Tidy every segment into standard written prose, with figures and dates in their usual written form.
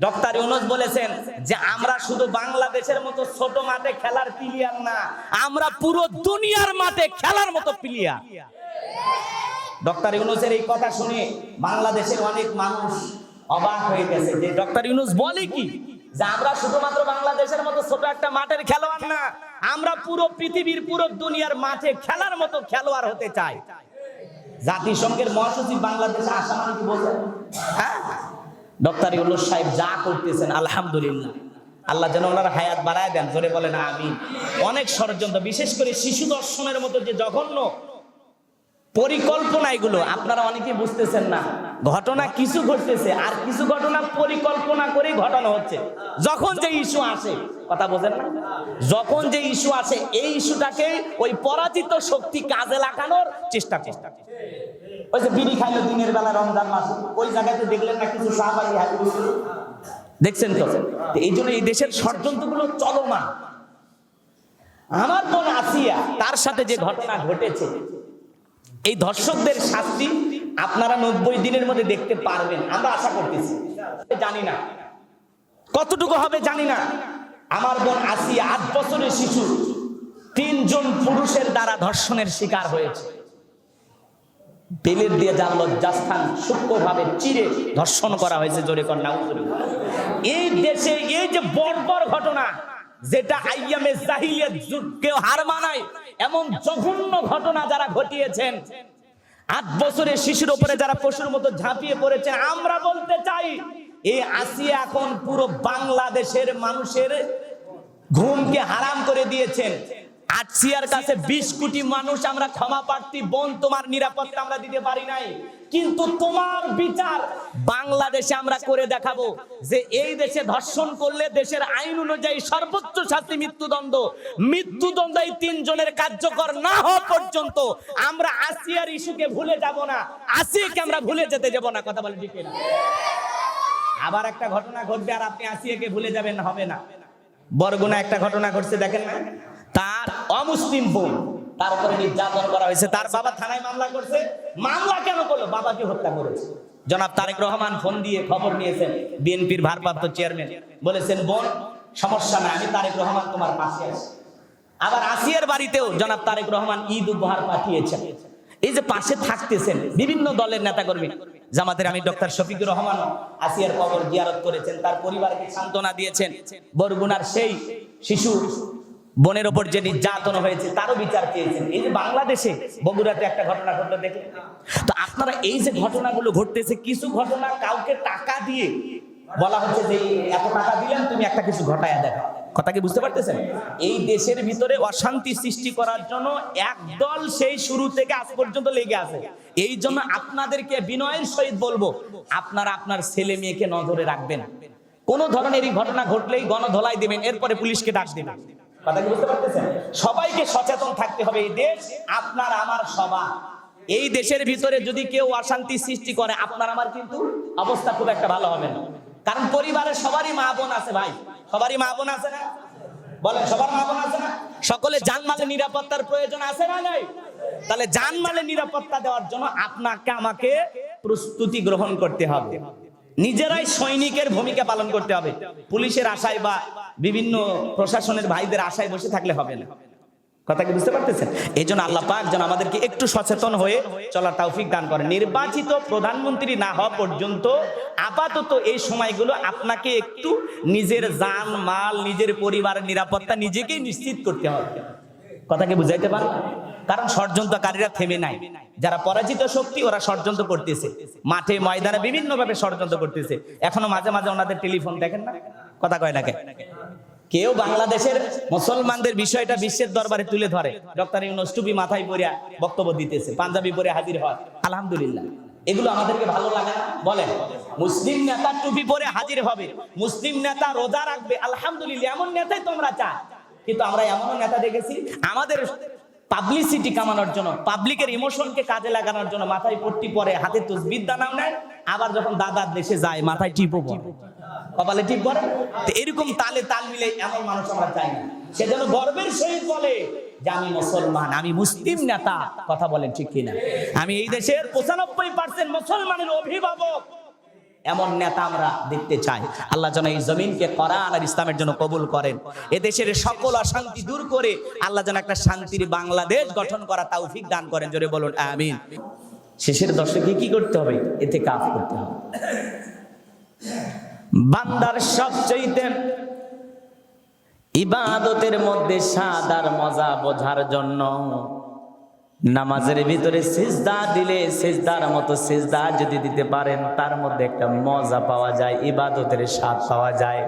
Doctor Yunus বলেছেন যে আমরা শুধু বাংলাদেশের মতো ছোট মাঠে খেলার প্লেয়ার না, আমরা পুরো দুনিয়ার মাঠে খেলার মতো প্লেয়ার। ডক্টর ইউনূসের এই কথা শুনে বাংলাদেশের অনেক মানুষ অবাক হয়ে গেছে যে ডক্টর ইউনূস বলে কি, যে আমরা শুধুমাত্র বাংলাদেশের মতো ছোট একটা মাঠের খেলোয়াড় না, আমরা পুরো পৃথিবীর পুরো দুনিয়ার মাঠে খেলার মতো খেলোয়াড় হতে চাই। জাতিসংঘের মহাসচিব বাংলাদেশে আসা মানে কি বলছেন? হ্যাঁ, ডক্টর ইউনূস সাহেব যা করতেছেন আলহামদুলিল্লাহ, আল্লাহ যেন ওনার হায়াত বাড়ায় দেন, জোরে বলেন আমিন। অনেক ষড়যন্ত্র, বিশেষ করে শিশু দর্শনের মতো যে জঘন্য পরিকল্পনা, এগুলো আপনারা অনেকেই বুঝতেছেন না। ঘটনা কিছু ঘটতেছে আর কিছু ঘটনা পরিকল্পনা করেই ঘটানো হচ্ছে। যখন যে ইস্যু আসে, কথা বোঝেন না, যখন যে ইস্যু আসে এই ইস্যুটাকে ওই পরাজিত শক্তি কাজে লাগানোর চেষ্টা করছে। ওই যে বিড়ি খাইলো দিনের বেলা রমজান মাসে, ওই জায়গাতে দেখলেন না কিছু শাহবাগী হাজির হয়েছিল, দেখছেন তো? এই জন্য এই দেশের ষড়যন্ত্রগুলো চলমান। আমার বোন আসিয়া, তার সাথে যে ঘটনা ঘটেছে, এই ধর্ষকদের শাস্তি আপনারা 90 দিনের মধ্যে দেখতে পারবেন, আমরা আশা করতেছি। জানি না কতটুকু হবে, জানি না। আমার বোন আসিয়া 8 বছরের শিশু 3 জন পুরুষের দ্বারা ধর্ষণের শিকার হয়েছে। বেলের দিয়ে যার লজ্জাস্থান সূক্ষ্মভাবে চিরে ধর্ষণ করা হয়েছে, জোরে কন্যা। এই দেশে এই যে বর্বর ঘটনা, যেটা আইয়ামে জাহিলিয়াত যুগকেও হার মানায়, এমন জঘন্য ঘটনা যারা ঘটিয়েছেন, 8 বছরের শিশুর উপরে যারা পশুর মতো ঝাঁপিয়ে পড়েছেন, আমরা বলতে চাই এই আসিয়া এখন পুরো বাংলাদেশের মানুষের ঘুমকে হারাম করে দিয়েছেন। আসিয়ার কাছে 20 কোটি মানুষ আমরা ক্ষমা প্রার্থী। বোন, তোমার নিরাপত্তা আমরা দিতে পারি নাই, কিন্তু তোমার বিচার বাংলাদেশে আমরা করে দেখাবো যে এই দেশে ধর্ষণ করলে দেশের আইন অনুযায়ী সর্বোচ্চ শাস্তি মৃত্যুদণ্ড। মৃত্যুদণ্ড এই 3 জনের কার্যকর না হওয়া পর্যন্ত আমরা আসিয়ার ইস্যুকে ভুলে যাব না, আসিয়াকে আমরা ভুলে যেতে যাব না। কথা বলে ঠিক না? আবার একটা ঘটনা ঘটবে আর আপনি আসিয়াকে ভুলে যাবেন, হবে না। বরগুনা একটা ঘটনা ঘটছে, দেখেন না? তার অমুসলিম বোন, তার উপরে নির্যাতন করা হয়েছে। তার বাবা থানায় মামলা করছে। মামলা কেন করলো? বাবাকে হত্যা করেছে। জনাব তারেক রহমান ফোন দিয়ে খবর নিয়েছেন, বিএনপির ভারপ্রাপ্ত চেয়ারম্যান বলেছেন, বোন সমস্যা না, আমি তারেক রহমান তোমার পাশে আছি। আবার আসিয়ার বাড়িতেও জনাব তারেক রহমান ঈদ উপহার পাঠিয়েছেন। এই যে পাশে থাকতেছেন বিভিন্ন দলের নেতাকর্মী, জামাতের আমি ডক্টর শফিকুর রহমান আসিয়ার কবর জিয়ারত করেছেন, তার পরিবারকে সান্ত্বনা দিয়েছেন। বরগুনার সেই শিশু বোনের ওপর যে নির্যাতন হয়েছে তারও বিচার চেয়েছেন। এই যে বাংলাদেশে বগুড়াতে একটা ঘটনা ঘটলো, দেখলেন তো আপনারা? এই যে ঘটনাগুলো ঘটতেছে, কিছু ঘটনা কাউকে টাকা দিয়ে বলা হচ্ছে যে এত টাকা দিলেন, তুমি একটা কিছু ঘটায়া দেখো। কথা কি বুঝতে পারতেছেন? এই দেশের ভিতরে অশান্তি সৃষ্টি করার জন্য একদল সেই শুরু থেকে আজ পর্যন্ত লেগে আছে। এই জন্য আপনাদেরকে বিনয়ের সহিত বলবো, আপনারা আপনার ছেলে মেয়েকে নজরে রাখবেন। কোন ধরনের এই ঘটনা ঘটলেই গণধোলাই দিবেন, এরপরে পুলিশকে ডাক দিবেন। কথা কি বুঝতে পারতেছেন? সবাইকে সচেতন থাকতে হবে। এই দেশ আপনার আমার সবার। এই দেশের ভিতরে যদি কেউ অশান্তি সৃষ্টি করে, আপনার আমার কিন্তু অবস্থা খুব একটা ভালো হবে না। কারণ পরিবারের সবারই মা বোন আছে, ভাই, সবারই মা বোন আছে না? বলেন, সবার মা বোন আছে না? সকলে জানমালের নিরাপত্তার প্রয়োজন আছে না নাই? তাহলে জানমালের নিরাপত্তা দেওয়ার জন্য আপনাকে আমাকে প্রস্তুতি গ্রহণ করতে হবে। নিজেরাই সৈনিকের ভূমিকা পালন করতে হবে। পুলিশের আশায় বা বিভিন্ন প্রশাসনের ভাইদের আশায় বসে থাকলে হবে না। কথা কি বুঝতে পারতেছেন? এই জন্য আল্লাহ পাক যেন আমাদেরকে একটু সচেতন হয়ে চলার তৌফিক দান করেন। নির্বাচিত প্রধানমন্ত্রী না হওয়া পর্যন্ত আপাতত এই সময়গুলো আপনাকে একটু নিজের জান মাল, নিজের পরিবারের নিরাপত্তা নিজেকেই নিশ্চিত করতে হবে। কথা কি বুঝাইতে পারেন? কারণ ষড়যন্ত্রকারীরা থেমে নাই। যারা পরাজিত শক্তি, ওরা ষড়যন্ত্র করতেছে, মাঠে ময়দানে বিভিন্ন ভাবে ষড়যন্ত্র করতেছে। এখনো মাঝে মাঝে ওনাদের টেলিফোন দেখেন না? কথা কয় না কেউ? বাংলাদেশের মুসলমানদের বিষয়টা বিশ্বের দরবারে তুলে ধরে। ডক্টর ইউনূস টুপি মাথায় পরিয়া বক্তব্য দিতেছে, পাঞ্জাবি পরে হাজির হয়, আলহামদুলিল্লাহ। এগুলো আমাদেরকে ভালো লাগে না? বলেন, মুসলিম নেতা টুপি পরে হাজির হবে, মুসলিম নেতা রোজা রাখবে, আলহামদুলিল্লাহ, এমন নেতাই তোমরা চাও। কিন্তু আমরা এমনও নেতা দেখেছি আমাদের পাবলিসিটি কামানোর জন্য, পাবলিকের ইমোশনকে কাজে লাগানোর জন্য মাথায় পট্টি পরে, হাতে তসবিহ দানাও নেয়, আবার যখন দাদার দেশে যায় মাথায় টিপও পরে, কপালে টিপ পরে। তো এরকম তালে তাল মিলে এমন মানুষ আমরা চাই না। সেজন্য গর্বের সহিত বলে যে আমি মুসলমান, আমি মুসলিম নেতা। কথা বলেন ঠিক কিনা? আমি এই দেশের 95% মুসলমানের অভিভাবক। এমন নেতা আমরা দেখতে চাই। আল্লাহ যেন এই জমিনকে কোরআন আর ইসলামের জন্য কবুল করেন। এদেশের সকল অশান্তি দূর করে আল্লাহ যেন একটা শান্তির বাংলাদেশ গঠন করা তৌফিক দান করেন। জোরে বলুন আমিন। শেষের দশকে কি করতে হবে? ইতিকাফ করতে হবে। বান্দার সবচেয়ে ইবাদতের মধ্যে স্বাদ আর মজা বোঝার জন্য নামাজের ভিতরে সিজদা দিলে সিজদার মতো সিজদা যদি দিতে পারেন তার মধ্যে একটা মজা পাওয়া যায়, ইবাদতের স্বাদ পাওয়া যায়।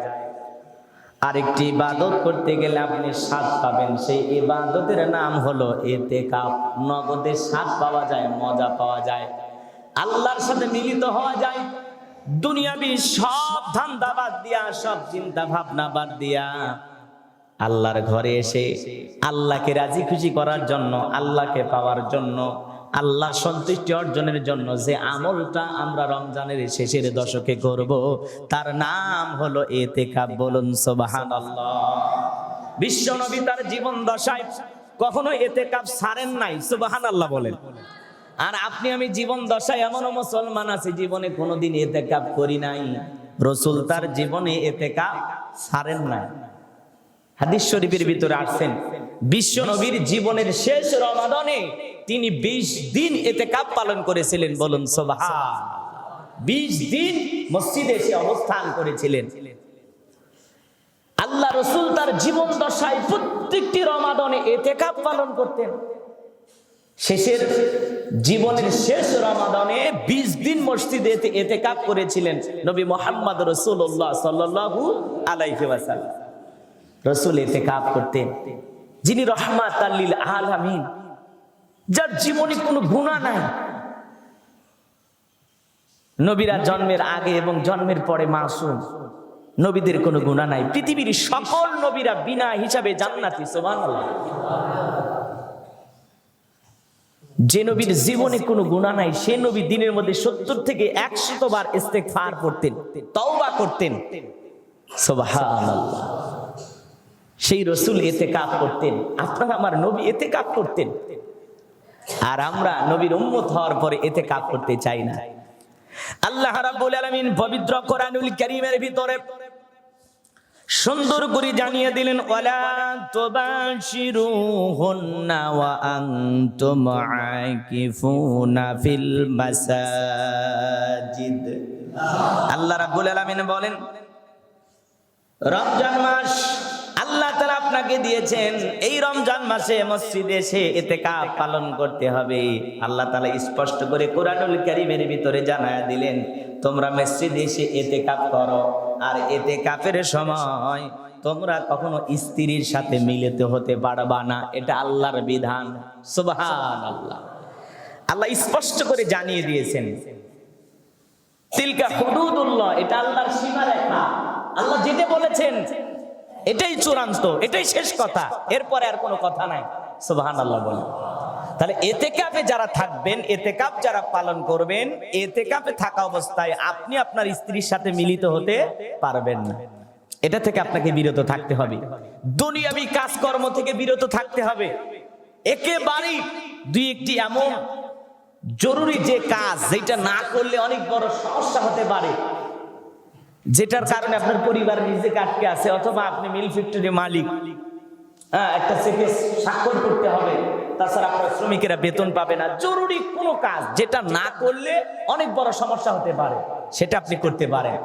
আরেকটি ইবাদত করতে গেলে আপনি স্বাদ পাবেন, সেই ইবাদতের নাম হলো ইতিকাফ। নগদে স্বাদ পাওয়া যায়, মজা পাওয়া যায়, আল্লাহর সাথে মিলিত হওয়া যায়। দুনিয়াবি সব ধান্দা বাদ দিয়া, সব চিন্তা ভাবনা বাদ দিয়া আল্লাহর ঘরে এসে আল্লাহকে রাজি খুশি করার জন্য, আল্লাহকে পাওয়ার জন্য, আল্লাহর সন্তুষ্টি অর্জনের জন্য যে আমলটা আমরা রমজানের শেষের দশকে করব তার নাম হলো ইতিকাফ। বলুন সুবহানাল্লাহ। বিশ্ব নবী তার জীবন দশায় কখনো ইতিকাফ ছাড়েন নাই, সুবহানাল্লাহ বলেন। আর আপনি আমি জীবন দশায় এমনও মুসলমান আছে জীবনে কোনোদিন ইতিকাফ করি নাই। রাসূল তার জীবনে ইতিকাফ ছাড়েন নাই। হাদিস শরীফের ভিতরে আসছেন বিশ্ব নবীর জীবনের শেষ রমাদানে তিনি 20 দিন ইতিকাফ পালন করেছিলেন। বলুন সুবহান। 20 দিন মসজিদে এসে অবস্থান করেছিলেন। আল্লাহ রাসূল তার জীবন দশায় প্রত্যেকটি রমাদানে ইতিকাফ পালন করতেন। শেষের জীবনের শেষ রমাদানে 20 দিন মসজিদে ইতিকাফ করেছিলেন নবী মুহাম্মদ রাসূলুল্লাহ সাল্লাল্লাহু আলাইহি ওয়াসাল্লাম। রাসূল ইতিকাফ করতেন, যিনি রাহমাতাল লিল আলামিন, যার জীবনে কোনো গুনাহ নাই। নবীরা জন্মের আগে এবং জন্মের পরে মাসুম, নবীদের কোনো গুনাহ নাই। পৃথিবীর সকল নবীরা বিনা হিসাবে জান্নাতি, সুবহানাল্লাহ। যে নবীর জীবনে কোনো গুনাহ নাই সে নবী দিনের মধ্যে 70 থেকে 100 বার ইস্তেগফার করতেন, তওবা করতেন, সুবহানাল্লাহ। সেই রাসূল ইতিকাফ করতেন, আপনার আমার নবী ইতিকাফ করতেন। আর আমরা নবীর উম্মত হওয়ার পরে ইতিকাফ করতে চাই না। আল্লাহ রাব্বুল আলামিন পবিত্র কোরআনুল কারীমের ভিতরে সুন্দর করে জানিয়ে দিলেন, ওয়ালা তুবাশিরুহুন্না ওয়া আনতুম আকিফুনা ফিল মাসাজিদ। আল্লাহ রাব্বুল আলামিন বলেন, রমজান মাস আল্লাহ তাআলা আপনাকে দিয়েছেন, এই রমজান মাসে মসজিদে এসে ইতিকাফ পালন করতে হবে। আল্লাহ তাআলা স্পষ্ট করে কোরআনুল কারীমের ভিতরে জানায়া দিলেন, তোমরা মসজিদে এসে ইতিকাফ করো। আর ইতিকাফের সময় তোমরা কখনো স্ত্রীর সাথে মিলিত হতে পারবা না, এটা আল্লাহর বিধান। সুবহানাল্লাহ। আল্লাহ স্পষ্ট করে জানিয়ে দিয়েছেন, তিলকা হুদুদুল্লাহ, এটা আল্লাহর সীমারেখা। আল্লাহ যেটা বলেছেন এটাই চূড়ান্ত, এটাই শেষ কথা, এরপরে আর কোনো কথা নাই। সুবহানাল্লাহ বলেন। তাহলে ইতিকাফে যারা থাকবেন, ইতিকাফ যারা পালন করবেন, ইতিকাফে থাকা অবস্থায় আপনি আপনার স্ত্রীর সাথে মিলিত হতে পারবেন না। এটা থেকে আপনাকে বিরত থাকতে হবে। দুনিয়াবি কাজকর্ম থেকে বিরত থাকতে হবে। একেবারেই দুই একটি এমন জরুরি যে কাজ যেটা না করলে অনেক বড় সমস্যা হতে পারে, যেটার কারণে আপনার পরিবার নিজেকে আটকে আছে, অথবা আপনি মিল ফ্যাক্টরির মালিক, একটা চেকে স্বাক্ষর করতে হবে, তাছাড়া আপনার শ্রমিকেরা বেতন পাবে না। জরুরি কোনো কাজ যেটা না করলে অনেক বড় সমস্যা হতে পারে, সেটা আপনি করতে পারেন।